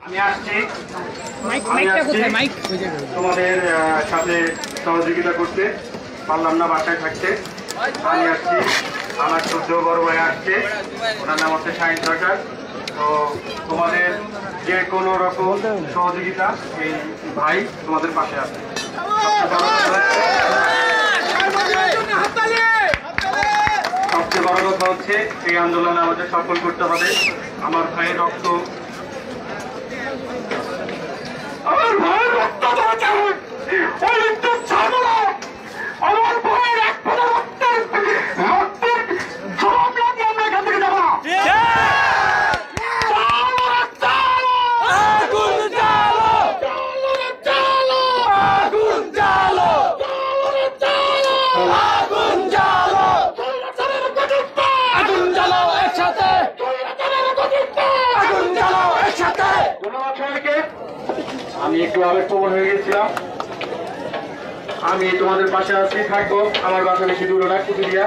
আমি আসছি তোমাদের সাথে সহযোগিতা করতে, পারলাম না বাসায় থাকতে। আমি আসছি, আমার ছোট বড় ভাই আসছে, ওনার নাম হচ্ছে শাহিন সরকার। তো তোমাদের যে কোনো রকম সহযোগিতা এই ভাই তোমাদের পাশে আছে। সবচেয়ে বড় কথা হচ্ছে এই আন্দোলনে আমাদের সফল করতে হবে। আমার ভাইয়ের রক্ত, আমার ভাইয়ের রক্ত আমার ভাইয়ের এক ফোঁটা রক্তের জবাব না দিয়ে আমরা এখান থেকে যাবো না। আমি একটু আবেগপ্রবণ হয়ে গেছিলাম। আমি তোমাদের পাশে আছি, থাকবো। আমার বাসা বেশি দূরে না, কুতুরিয়া।